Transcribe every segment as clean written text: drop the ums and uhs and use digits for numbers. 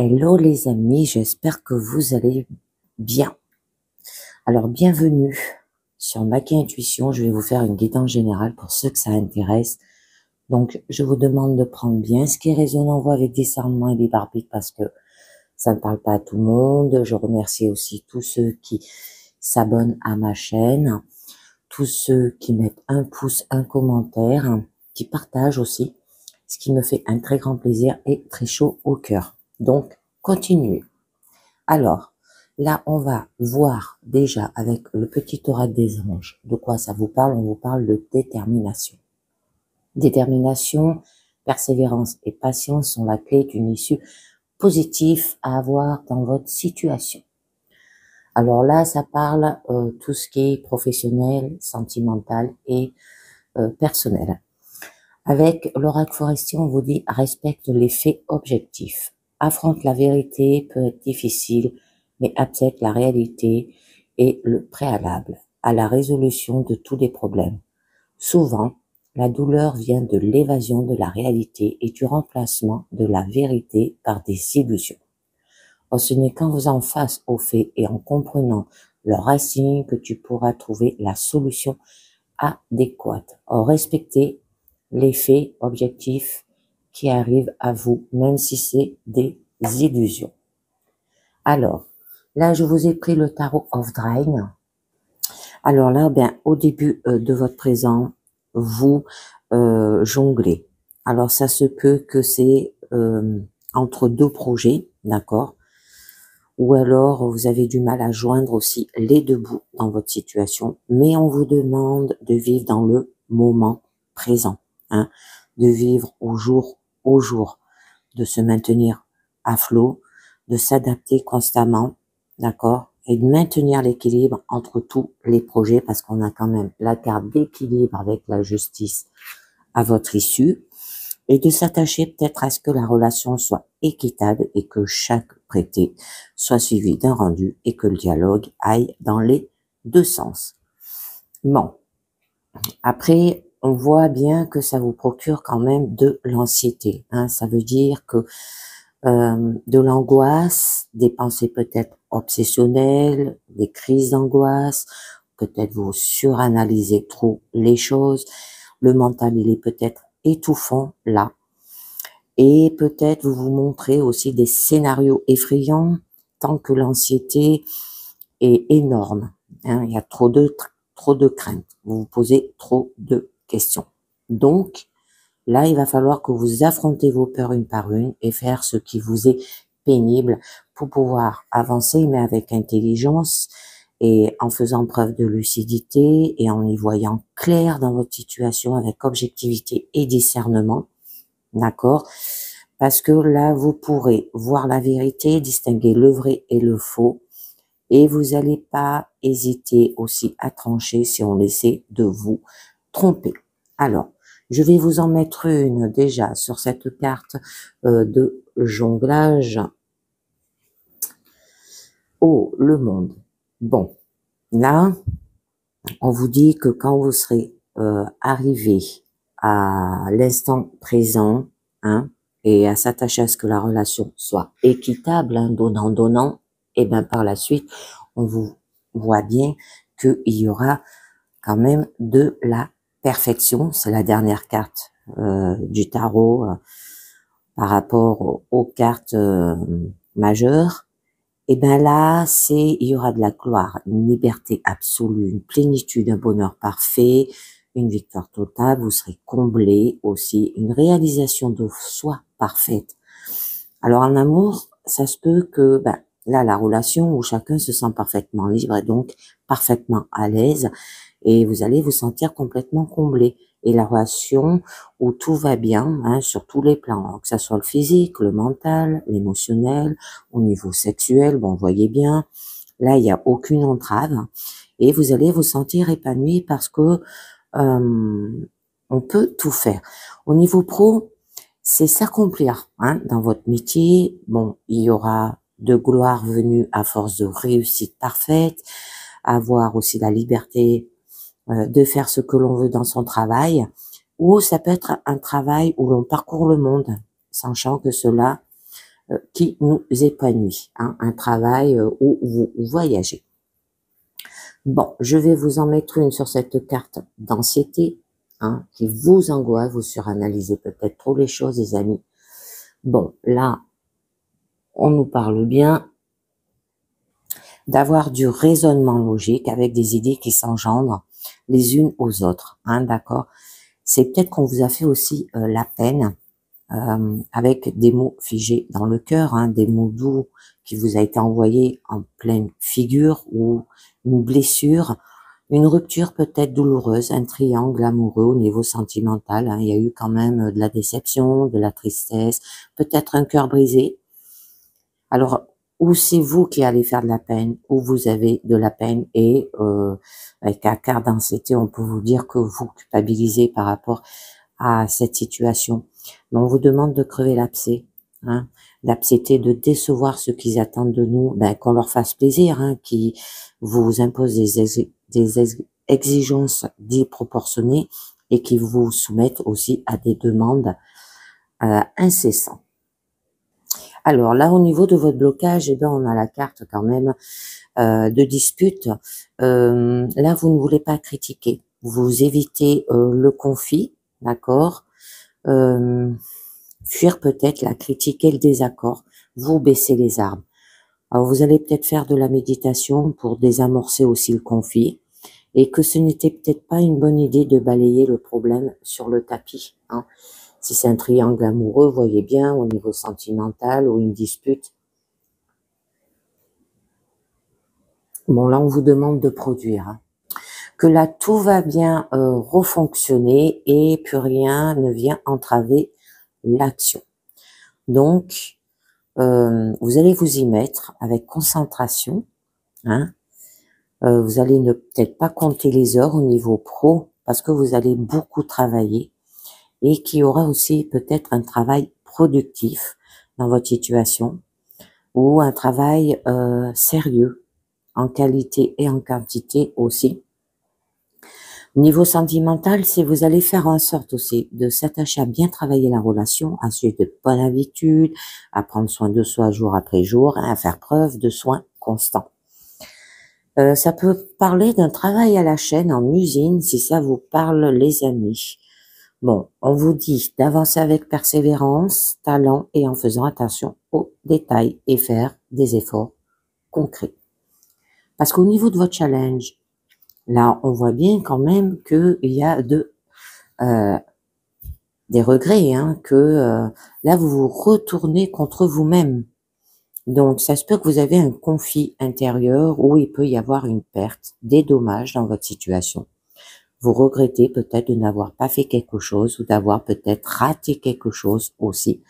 Hello les amis, j'espère que vous allez bien. Alors bienvenue sur Maki Intuition, je vais vous faire une guidance générale pour ceux que ça intéresse. Donc je vous demande de prendre bien ce qui résonne en vous avec discernement et libre arbitre parce que ça ne parle pas à tout le monde. Je remercie aussi tous ceux qui s'abonnent à ma chaîne, tous ceux qui mettent un pouce, un commentaire, qui partagent aussi, ce qui me fait un très grand plaisir et très chaud au cœur. Donc, continuez. Alors, là, on va voir déjà avec le petit oracle des anges de quoi ça vous parle. On vous parle de détermination. Détermination, persévérance et patience sont la clé d'une issue positive à avoir dans votre situation. Alors là, ça parle tout ce qui est professionnel, sentimental et personnel. Avec l'oracle forestier, on vous dit respecte les faits objectifs. Affronte la vérité peut être difficile, mais accepte la réalité et le préalable à la résolution de tous les problèmes. Souvent, la douleur vient de l'évasion de la réalité et du remplacement de la vérité par des illusions. Or, ce n'est qu'en faisant face aux faits et en comprenant leurs racines que tu pourras trouver la solution adéquate. Or, respectez les faits objectifs qui arrivent à vous, même si c'est des illusions. Alors, là, je vous ai pris le tarot of Drain. Alors là, au début de votre présent, vous jonglez. Alors, ça se peut que c'est entre deux projets, d'accord? Ou alors, vous avez du mal à joindre aussi les deux bouts dans votre situation, mais on vous demande de vivre dans le moment présent, hein, de vivre au jour, de se maintenir à flot, de s'adapter constamment, d'accord, et de maintenir l'équilibre entre tous les projets, parce qu'on a quand même la carte d'équilibre avec la justice à votre issue, et de s'attacher peut-être à ce que la relation soit équitable et que chaque prêté soit suivi d'un rendu et que le dialogue aille dans les deux sens. Bon, après, on voit bien que ça vous procure quand même de l'anxiété, hein. Ça veut dire que de l'angoisse, des pensées peut-être obsessionnelles, des crises d'angoisse, peut-être vous suranalysez trop les choses, le mental il est peut-être étouffant là, et peut-être vous vous montrez aussi des scénarios effrayants tant que l'anxiété est énorme, hein, il y a trop de craintes, vous vous posez trop de questions. Donc là, il va falloir que vous affrontez vos peurs une par une et faire ce qui vous est pénible pour pouvoir avancer, mais avec intelligence et en faisant preuve de lucidité et en y voyant clair dans votre situation avec objectivité et discernement, d'accord? Parce que là, vous pourrez voir la vérité, distinguer le vrai et le faux, et vous n'allez pas hésiter aussi à trancher si on essaie de vous tromper. Alors, je vais vous en mettre une déjà sur cette carte de jonglage. Oh, le monde. Bon, là, on vous dit que quand vous serez arrivé à l'instant présent, hein, et à s'attacher à ce que la relation soit équitable, hein, donnant-donnant, et bien par la suite, on vous voit bien qu'il y aura quand même de la perfection. C'est la dernière carte du tarot par rapport aux cartes majeures. Et ben là, il y aura de la gloire, une liberté absolue, une plénitude, un bonheur parfait, une victoire totale, vous serez comblé aussi, une réalisation de soi parfaite. Alors en amour, ça se peut que là, la relation où chacun se sent parfaitement libre et donc parfaitement à l'aise, et vous allez vous sentir complètement comblé. Et la relation où tout va bien, hein, sur tous les plans, que ça soit le physique, le mental, l'émotionnel, au niveau sexuel, bon, vous voyez bien, là, il n'y a aucune entrave, et vous allez vous sentir épanoui parce que on peut tout faire. Au niveau pro, c'est s'accomplir, hein, dans votre métier. Bon, il y aura de gloire venue à force de réussite parfaite, avoir aussi la liberté de faire ce que l'on veut dans son travail, ou ça peut être un travail où l'on parcourt le monde, sachant que cela qui nous épanouit, hein, un travail où vous voyagez. Bon, je vais vous en mettre une sur cette carte d'anxiété, hein, qui vous angoisse, vous suranalysez peut-être trop les choses, les amis. Bon, là, on nous parle bien d'avoir du raisonnement logique avec des idées qui s'engendrent les unes aux autres, hein, d'accord? C'est peut-être qu'on vous a fait aussi la peine avec des mots figés dans le cœur, hein, des mots doux qui vous a été envoyé en pleine figure, ou une blessure, une rupture peut-être douloureuse, un triangle amoureux au niveau sentimental, hein. Il y a eu quand même de la déception, de la tristesse, peut-être un cœur brisé. Alors, ou c'est vous qui allez faire de la peine, ou vous avez de la peine, et avec un quart d'anxiété, on peut vous dire que vous culpabilisez par rapport à cette situation. Mais on vous demande de crever l'abcès, hein, d'accepter de décevoir ceux qui attendent de nous, ben, qu'on leur fasse plaisir, hein, qui vous imposent des exigences disproportionnées et qui vous soumettent aussi à des demandes incessantes. Alors là, au niveau de votre blocage, eh ben, on a la carte quand même de dispute. Là, vous ne voulez pas critiquer, vous évitez le conflit, d'accord, fuir peut-être la critique et le désaccord, vous baissez les armes. Alors vous allez peut-être faire de la méditation pour désamorcer aussi le conflit, et que ce n'était peut-être pas une bonne idée de balayer le problème sur le tapis, hein. Si c'est un triangle amoureux, voyez bien, au niveau sentimental, ou une dispute. Bon, là, on vous demande de produire, hein. Que là, tout va bien refonctionner et plus rien ne vient entraver l'action. Donc, vous allez vous y mettre avec concentration, hein. Vous allez ne peut-être pas compter les heures au niveau pro, parce que vous allez beaucoup travailler, et qu'il y aura aussi peut-être un travail productif dans votre situation, ou un travail sérieux, en qualité et en quantité aussi. Niveau sentimental, c'est vous allez faire en sorte aussi de s'attacher à bien travailler la relation, à suivre de bonnes habitudes, à prendre soin de soi jour après jour, à faire preuve de soins constants. Ça peut parler d'un travail à la chaîne en usine, si ça vous parle, les amis. Bon, on vous dit d'avancer avec persévérance, talent et en faisant attention aux détails et faire des efforts concrets. Parce qu'au niveau de votre challenge, là, on voit bien quand même qu'il y a des regrets, hein, que là, vous vous retournez contre vous-même. Donc, ça se peut que vous avez un conflit intérieur où il peut y avoir une perte, des dommages dans votre situation. Vous regrettez peut-être de n'avoir pas fait quelque chose, ou d'avoir peut-être raté quelque chose aussi.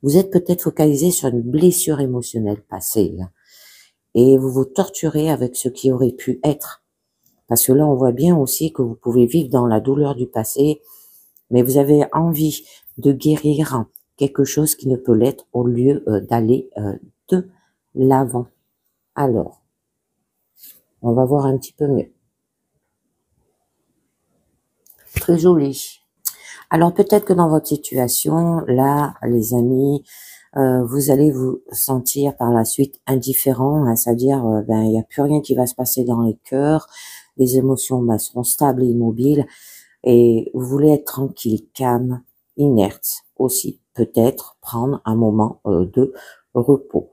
Vous êtes peut-être focalisé sur une blessure émotionnelle passée, là, et vous vous torturez avec ce qui aurait pu être. Parce que là, on voit bien aussi que vous pouvez vivre dans la douleur du passé, mais vous avez envie de guérir quelque chose qui ne peut l'être, au lieu d'aller de l'avant. Alors, on va voir un petit peu mieux. Très joli. Alors peut-être que dans votre situation, là, les amis, vous allez vous sentir par la suite indifférent, hein, c'est-à-dire, ben, il n'y a plus rien qui va se passer dans les cœurs, les émotions seront stables et immobiles, et vous voulez être tranquille, calme, inerte aussi, peut-être prendre un moment de repos.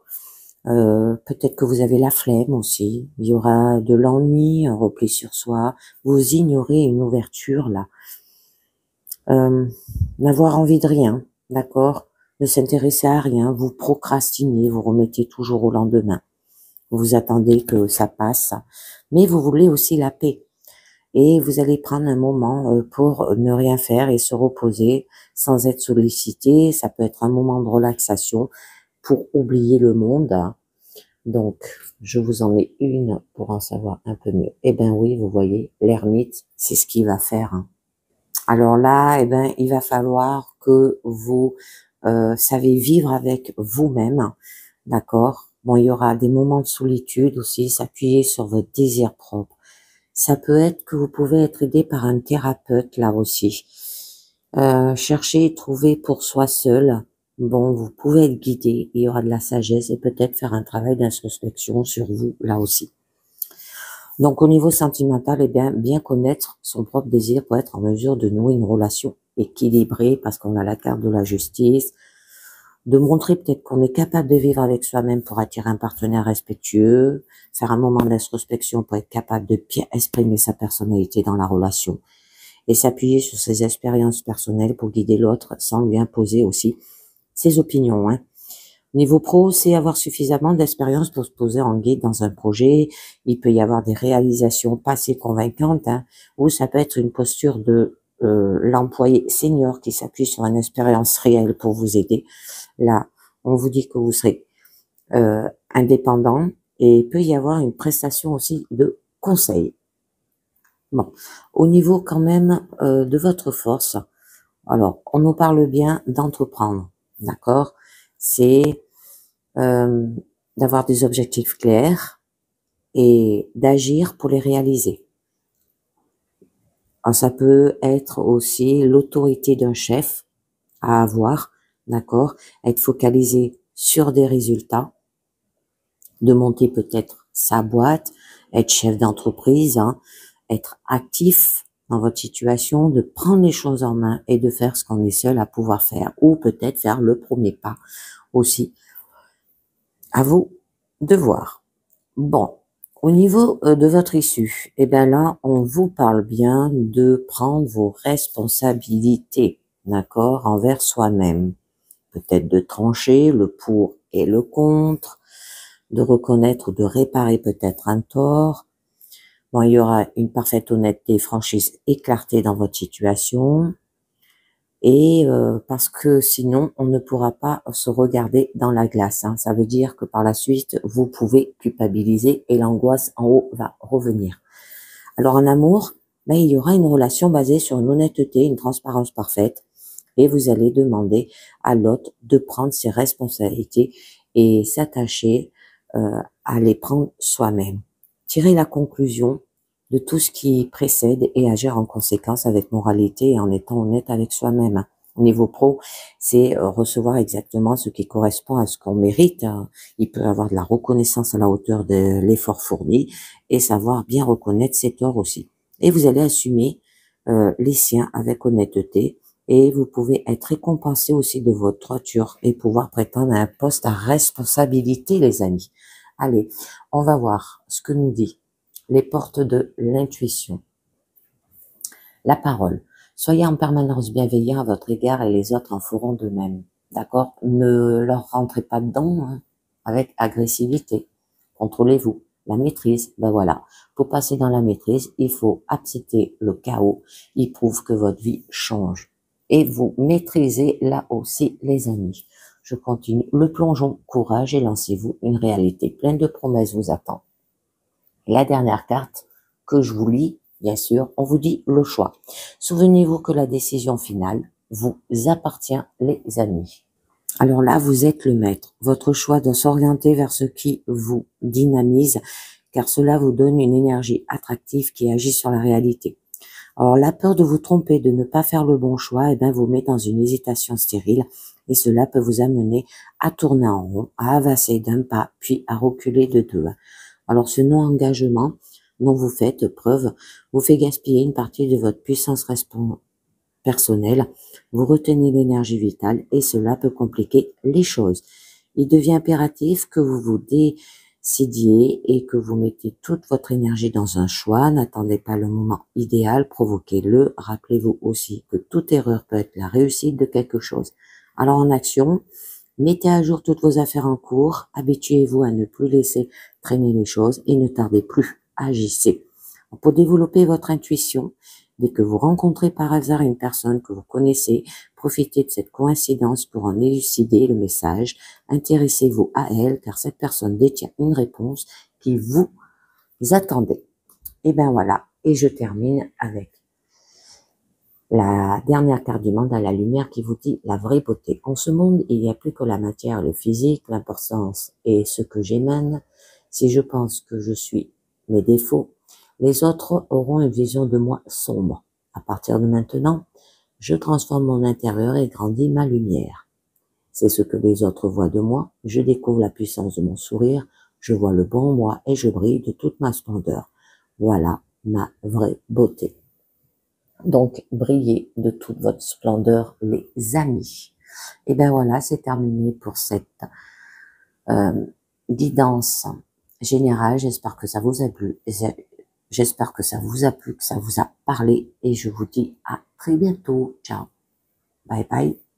Peut-être que vous avez la flemme aussi, il y aura de l'ennui, un repli sur soi, vous ignorez une ouverture là. N'avoir envie de rien, d'accord, ne s'intéresser à rien, vous procrastinez, vous remettez toujours au lendemain, vous attendez que ça passe, mais vous voulez aussi la paix, et vous allez prendre un moment pour ne rien faire et se reposer sans être sollicité. Ça peut être un moment de relaxation pour oublier le monde. Donc, je vous en mets une pour en savoir un peu mieux. Eh ben oui, vous voyez, l'ermite, c'est ce qu'il va faire, hein. Alors là, eh ben, il va falloir que vous savez vivre avec vous-même, d'accord? Bon, il y aura des moments de solitude aussi, s'appuyer sur votre désir propre. Ça peut être que vous pouvez être aidé par un thérapeute là aussi. Chercher et trouver pour soi seul bon, vous pouvez être guidé, il y aura de la sagesse et peut-être faire un travail d'introspection sur vous, là aussi. Donc, au niveau sentimental, eh bien connaître son propre désir pour être en mesure de nouer une relation équilibrée, parce qu'on a la carte de la justice, de montrer peut-être qu'on est capable de vivre avec soi-même pour attirer un partenaire respectueux, faire un moment d'introspection pour être capable de bien exprimer sa personnalité dans la relation et s'appuyer sur ses expériences personnelles pour guider l'autre sans lui imposer aussi ses opinions. Niveau pro, c'est avoir suffisamment d'expérience pour se poser en guide dans un projet. Il peut y avoir des réalisations pas assez convaincantes, ou ça peut être une posture de l'employé senior qui s'appuie sur une expérience réelle pour vous aider. Là, on vous dit que vous serez indépendant et il peut y avoir une prestation aussi de conseil. Bon, au niveau quand même de votre force, alors on nous parle bien d'entreprendre, d'accord? C'est d'avoir des objectifs clairs et d'agir pour les réaliser. Alors, ça peut être aussi l'autorité d'un chef à avoir, d'accord? Être focalisé sur des résultats, de monter peut-être sa boîte, être chef d'entreprise, être actif dans votre situation, de prendre les choses en main et de faire ce qu'on est seul à pouvoir faire, ou peut-être faire le premier pas aussi. À vous de voir. Bon, au niveau de votre issue, eh bien là, on vous parle bien de prendre vos responsabilités, d'accord, envers soi-même. Peut-être de trancher le pour et le contre, de reconnaître ou de réparer peut-être un tort. Bon, il y aura une parfaite honnêteté, franchise et clarté dans votre situation. Et parce que sinon, on ne pourra pas se regarder dans la glace. Ça veut dire que par la suite, vous pouvez culpabiliser et l'angoisse en haut va revenir. Alors en amour, il y aura une relation basée sur une honnêteté, une transparence parfaite. Et vous allez demander à l'autre de prendre ses responsabilités et s'attacher à les prendre soi-même. Tirer la conclusion de tout ce qui précède et agir en conséquence avec moralité et en étant honnête avec soi-même. Au niveau pro, c'est recevoir exactement ce qui correspond à ce qu'on mérite. Il peut y avoir de la reconnaissance à la hauteur de l'effort fourni et savoir bien reconnaître ses torts aussi. Et vous allez assumer les siens avec honnêteté et vous pouvez être récompensé aussi de votre droiture et pouvoir prétendre à un poste à responsabilité, les amis. Allez, on va voir ce que nous dit les portes de l'intuition. La parole. Soyez en permanence bienveillant à votre égard et les autres en feront de même. D'accord? Ne leur rentrez pas dedans avec agressivité. Contrôlez-vous. La maîtrise, voilà. Pour passer dans la maîtrise, il faut accepter le chaos. Il prouve que votre vie change. Et vous maîtrisez là aussi, les amis. Je continue. Le plongeon, courage et lancez-vous. Une réalité pleine de promesses vous attend. La dernière carte que je vous lis, bien sûr, on vous dit le choix. Souvenez-vous que la décision finale vous appartient, les amis. Alors là, vous êtes le maître. Votre choix doit s'orienter vers ce qui vous dynamise, car cela vous donne une énergie attractive qui agit sur la réalité. Alors la peur de vous tromper, de ne pas faire le bon choix, vous met dans une hésitation stérile et cela peut vous amener à tourner en rond, à avancer d'un pas, puis à reculer de deux. Alors ce non-engagement dont vous faites preuve vous fait gaspiller une partie de votre puissance personnelle, vous retenez l'énergie vitale et cela peut compliquer les choses. Il devient impératif que vous vous décidiez et que vous mettez toute votre énergie dans un choix. N'attendez pas le moment idéal, provoquez-le. Rappelez-vous aussi que toute erreur peut être la réussite de quelque chose. Alors en action, mettez à jour toutes vos affaires en cours, habituez-vous à ne plus laisser traîner les choses et ne tardez plus, agissez. Pour développer votre intuition, dès que vous rencontrez par hasard une personne que vous connaissez, profitez de cette coïncidence pour en élucider le message, intéressez-vous à elle car cette personne détient une réponse qui vous attendez. Et voilà, et je termine avec la dernière carte du monde à la lumière qui vous dit la vraie beauté. En ce monde, il n'y a plus que la matière, le physique, l'importance et ce que j'émane. Si je pense que je suis mes défauts, les autres auront une vision de moi sombre. À partir de maintenant, je transforme mon intérieur et grandis ma lumière. C'est ce que les autres voient de moi. Je découvre la puissance de mon sourire. Je vois le bon moi et je brille de toute ma splendeur. Voilà ma vraie beauté. Donc, brillez de toute votre splendeur, les amis. Et ben voilà, c'est terminé pour cette guidance générale. J'espère que ça vous a plu. J'espère que ça vous a plu, que ça vous a parlé. Et je vous dis à très bientôt. Ciao. Bye bye.